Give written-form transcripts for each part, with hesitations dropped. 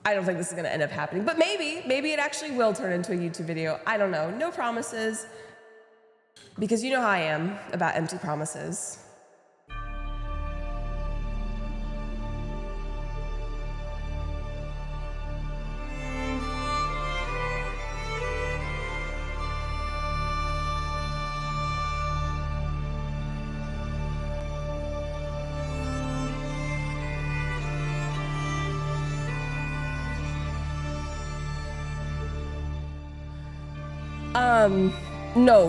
I don't think this is gonna end up happening, but maybe it actually will turn into a YouTube video. I don't know, no promises, because you know how I am about empty promises.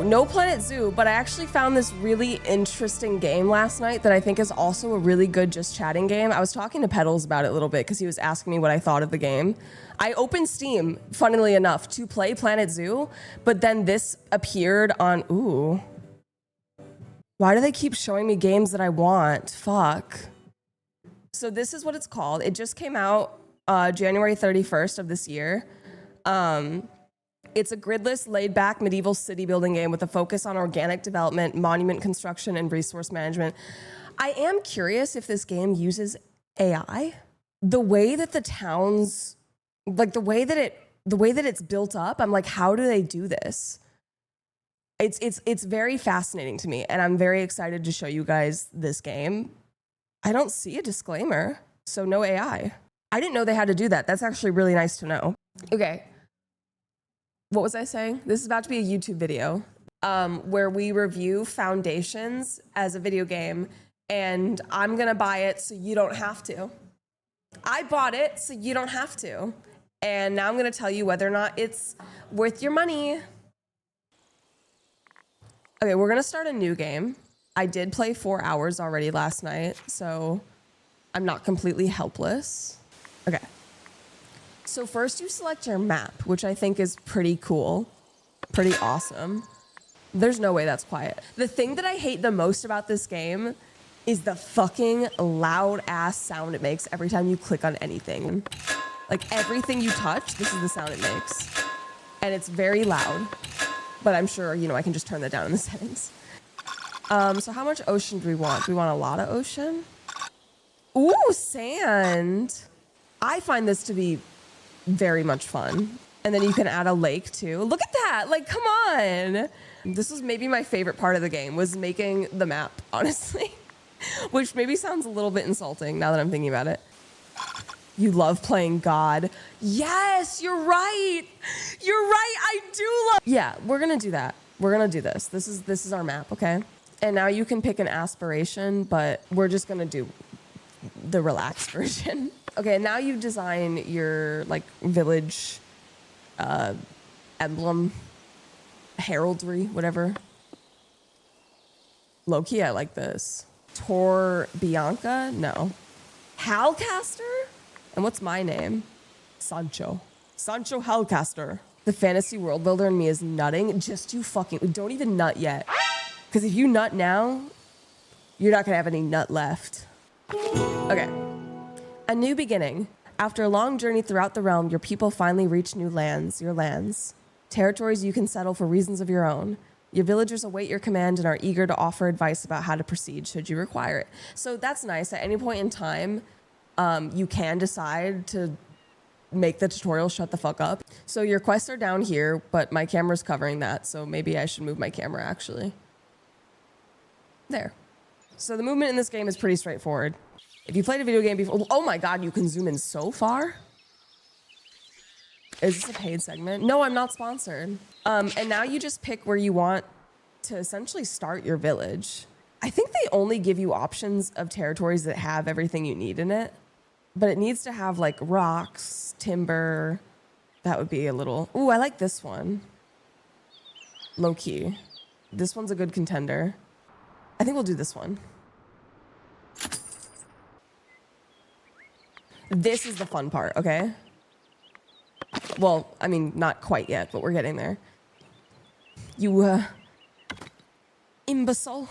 No Planet Zoo, but I actually found this really interesting game last night that I think is also a really good just chatting game. I was talking to Pedals about it a little bit because he was asking me what I thought of the game. I opened Steam, funnily enough, to play Planet Zoo, but then this appeared on, ooh. Why do they keep showing me games that I want? Fuck. So this is what it's called. It just came out January 31st of this year. It's a gridless, laid-back medieval city-building game with a focus on organic development, monument construction, and resource management. I am curious if this game uses AI. The way that the towns, like the way that it's built up, I'm like, how do they do this? It's very fascinating to me, and I'm very excited to show you guys this game. I don't see a disclaimer, so no AI. I didn't know they had to do that. That's actually really nice to know. Okay. What was I saying? This is about to be a YouTube video where we review Foundations as a video game, and I'm gonna buy it so you don't have to. I bought it so you don't have to. And now I'm gonna tell you whether or not it's worth your money. Okay, we're gonna start a new game. I did play 4 hours already last night, so I'm not completely helpless. Okay. So first you select your map, which I think is pretty cool, pretty awesome. There's no way that's quiet. The thing that I hate the most about this game is the fucking loud ass sound it makes every time you click on anything. Like everything you touch, this is the sound it makes. And it's very loud, but I'm sure, you know, I can just turn that down in the settings. So how much ocean do we want? Do we want a lot of ocean? Ooh, sand. I find this to be very much fun. And then you can add a lake too. Look at that, like, come on. This was maybe my favorite part of the game, was making the map, honestly. Which maybe sounds a little bit insulting now that I'm thinking about it. You love playing God. Yes, you're right. You're right, I do love. Yeah, we're gonna do that. We're gonna do this. This is our map, okay? And now you can pick an aspiration, but we're just gonna do the relaxed version. Okay, now you design your like village emblem, heraldry, whatever. Low-key, I like this. Tor Bianca? No. Halcaster? And what's my name? Sancho. Sancho Halcaster. The fantasy world builder in me is nutting. Just you fucking, don't even nut yet. Because if you nut now, you're not gonna have any nut left. Okay. A new beginning. After a long journey throughout the realm, your people finally reach new lands, your lands. Territories you can settle for reasons of your own. Your villagers await your command and are eager to offer advice about how to proceed should you require it. So that's nice. At any point in time, you can decide to make the tutorial shut the fuck up. So your quests are down here, but my camera's covering that, so maybe I should move my camera actually. There. So the movement in this game is pretty straightforward. If you played a video game before, oh my God, you can zoom in so far. Is this a paid segment? No, I'm not sponsored. And now you just pick where you want to essentially start your village. I think they only give you options of territories that have everything you need in it, but it needs to have like rocks, timber. That would be a little, ooh, I like this one. Low key. This one's a good contender. I think we'll do this one. This is the fun part, okay? Well, I mean, not quite yet, but we're getting there. You, imbecile.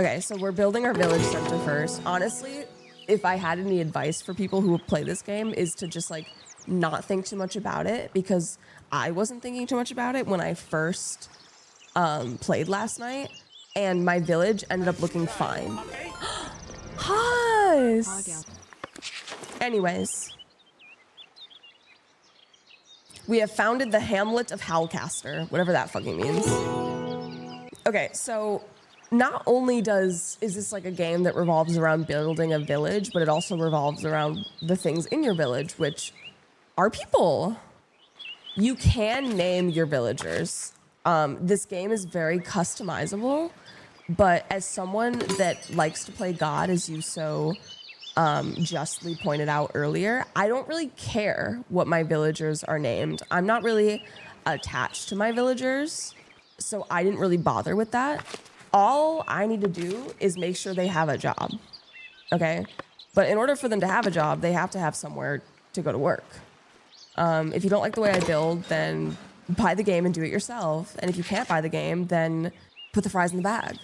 Okay, so we're building our village center first. Honestly, if I had any advice for people who play this game, is to just like not think too much about it, because I wasn't thinking too much about it when I first played last night, and my village ended up looking fine. Anyways, We have founded the Hamlet of Howlcaster, whatever that fucking means. Okay, so not only is this like a game that revolves around building a village, but it also revolves around the things in your village, which are people. You can name your villagers. This game is very customizable, but as someone that likes to play God, as you so justly pointed out earlier, I don't really care what my villagers are named. I'm not really attached to my villagers, so I didn't really bother with that. All I need to do is make sure they have a job, okay? But in order for them to have a job, they have to have somewhere to go to work. If you don't like the way I build, then buy the game and do it yourself. And if you can't buy the game, then put the fries in the bag.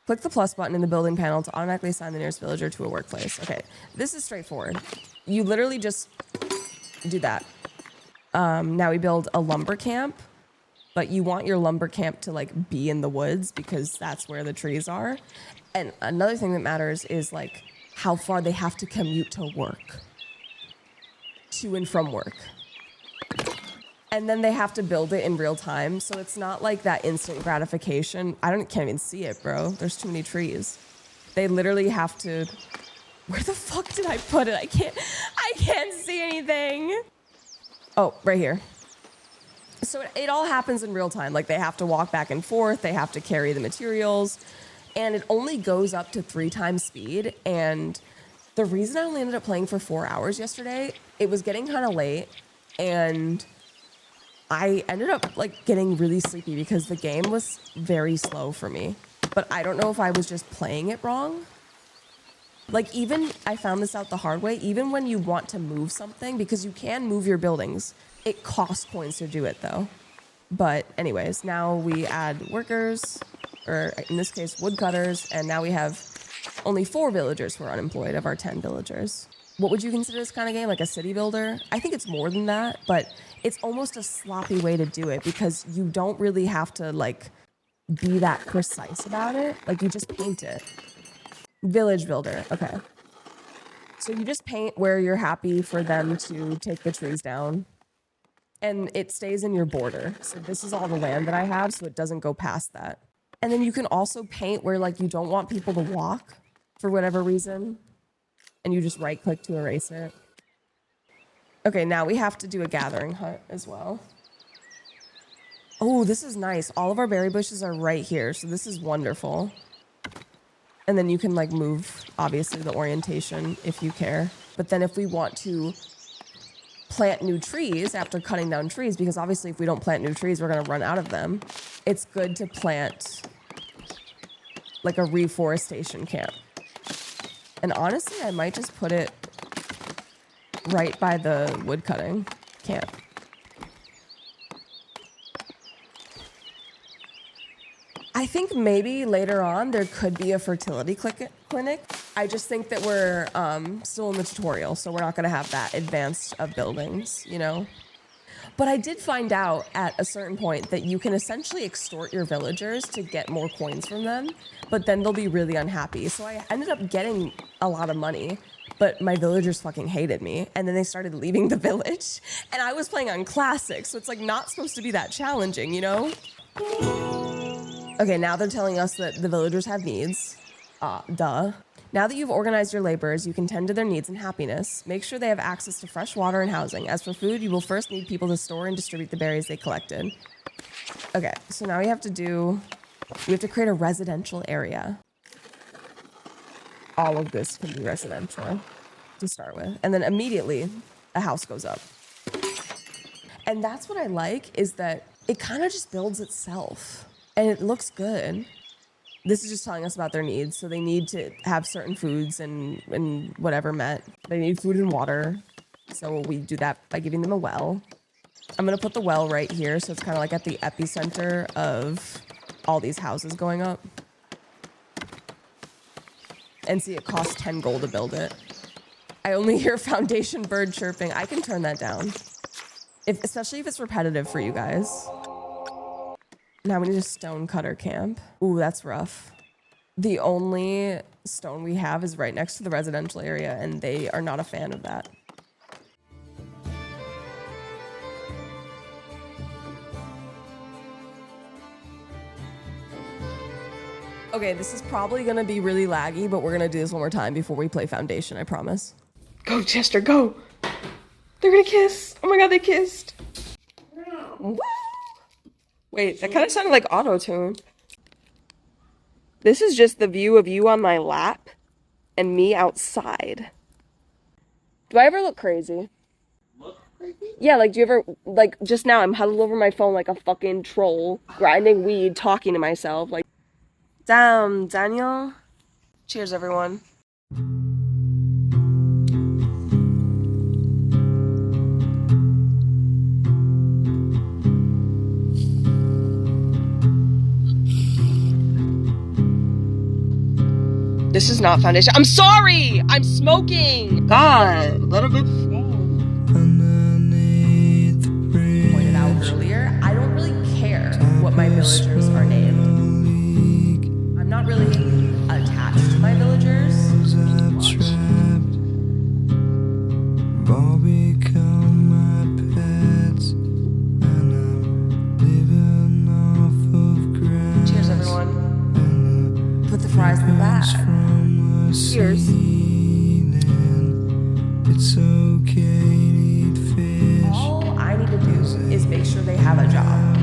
Click the plus button in the building panel to automatically assign the nearest villager to a workplace. Okay, this is straightforward. You literally just do that. Now we build a lumber camp, but you want your lumber camp to like be in the woods because that's where the trees are. And another thing that matters is like how far they have to commute to work. To and from work. And then they have to build it in real time. So it's not like that instant gratification. Can't even see it, bro. There's too many trees. They literally have to, where the fuck did I put it? I can't see anything. Oh, right here. So it all happens in real time. Like they have to walk back and forth. They have to carry the materials. And it only goes up to 3 times speed. And the reason I only ended up playing for 4 hours yesterday, it was getting kind of late, and I ended up like getting really sleepy because the game was very slow for me. But I don't know if I was just playing it wrong. Like even, I found this out the hard way, even when you want to move something, because you can move your buildings, it costs coins to do it though. But anyways, now we add workers, or in this case, woodcutters, and now we have only 4 villagers who are unemployed of our 10 villagers. What would you consider this kind of game? Like a city builder? I think it's more than that, but it's almost a sloppy way to do it because you don't really have to like be that precise about it. Like you just paint it. Village builder, okay. So you just paint where you're happy for them to take the trees down. And it stays in your border. So this is all the land that I have, so it doesn't go past that. And then you can also paint where like you don't want people to walk for whatever reason. And you just right click to erase it. Okay, now we have to do a gathering hut as well. Oh, this is nice. All of our berry bushes are right here, so this is wonderful. And then you can like move, obviously, the orientation if you care. But then if we want to plant new trees after cutting down trees, because obviously if we don't plant new trees, we're gonna run out of them. It's good to plant like a reforestation camp. And honestly, I might just put it right by the woodcutting camp. I think maybe later on there could be a fertility clinic. I just think that we're still in the tutorial, so we're not gonna have that advanced of buildings, you know? But I did find out at a certain point that you can essentially extort your villagers to get more coins from them, but then they'll be really unhappy. So I ended up getting a lot of money, but my villagers fucking hated me. And then they started leaving the village. And I was playing on classic, so it's like not supposed to be that challenging, you know? Okay, now they're telling us that the villagers have needs. Duh. Now that you've organized your laborers, you can tend to their needs and happiness. Make sure they have access to fresh water and housing. As for food, you will first need people to store and distribute the berries they collected. Okay, so now we have to create a residential area. All of this can be residential to start with. And then immediately a house goes up. And that's what I like, is that it kind of just builds itself and it looks good. This is just telling us about their needs. So they need to have certain foods and whatever met. They need food and water. So we do that by giving them a well. I'm gonna put the well right here. So it's kind of like at the epicenter of all these houses going up. And see, it costs 10 gold to build it. I only hear foundation bird chirping. I can turn that down. Especially if it's repetitive for you guys. Now we need a stone cutter camp. Ooh, that's rough. The only stone we have is right next to the residential area, and they are not a fan of that. Okay, this is probably gonna be really laggy, but we're gonna do this one more time before we play Foundation, I promise. Go, Chester, go. They're gonna kiss. Oh my god, they kissed. Woo! Wait, that kind of sounded like auto-tune. This is just the view of you on my lap and me outside. Do I ever look crazy? Look crazy? Yeah, like, do you ever, like, just now I'm huddled over my phone like a fucking troll, grinding weed, talking to myself, like, damn, Daniel. Cheers, everyone. This is not Foundation. I'm sorry! I'm smoking! God, let a bitch Pointed out earlier, I don't really care what my villagers are named. I'm not really attached to my villagers. Cheers, everyone. Put the fries in the bag. Cheers. It's okay to eat fish. All I need to do is make sure they have a job.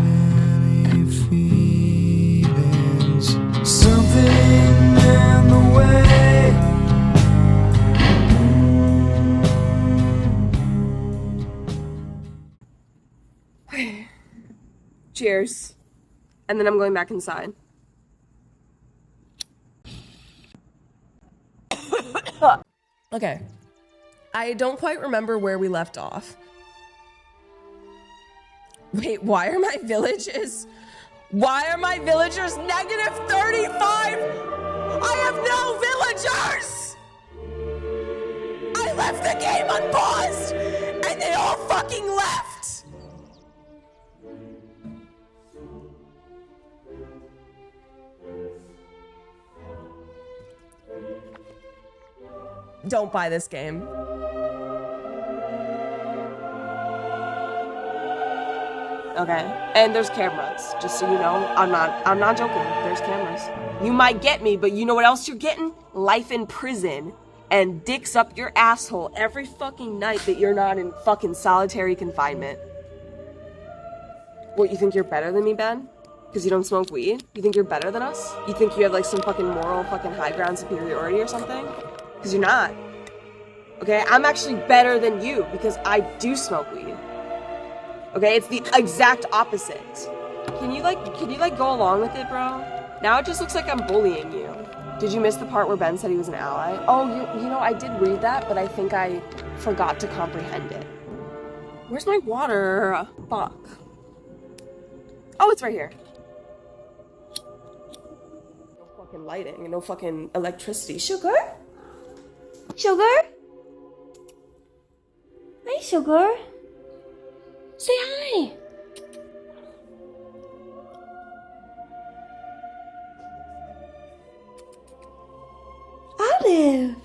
Any feelings? Something in the way. Cheers. And then I'm going back inside. Okay. I don't quite remember where we left off. Wait, why are my villagers negative 35? I have no villagers! I left the game unpaused and they all fucking left! Don't buy this game. Okay. And there's cameras, just so you know. I'm not joking. There's cameras. You might get me, but you know what else you're getting? Life in prison and dicks up your asshole every fucking night that you're not in fucking solitary confinement. What, you think you're better than me, Ben? Because you don't smoke weed? You think you're better than us? You think you have like some fucking moral fucking high ground superiority or something? Because you're not. Okay, I'm actually better than you because I do smoke weed. Okay, it's the exact opposite. Can you go along with it, bro? Now it just looks like I'm bullying you. Did you miss the part where Ben said he was an ally? Oh, you know, I did read that, but I think I forgot to comprehend it. Where's my water? Fuck. Oh, it's right here. No fucking lighting and no fucking electricity. Sugar? Sugar? Hi, Sugar. Say hi. Olive.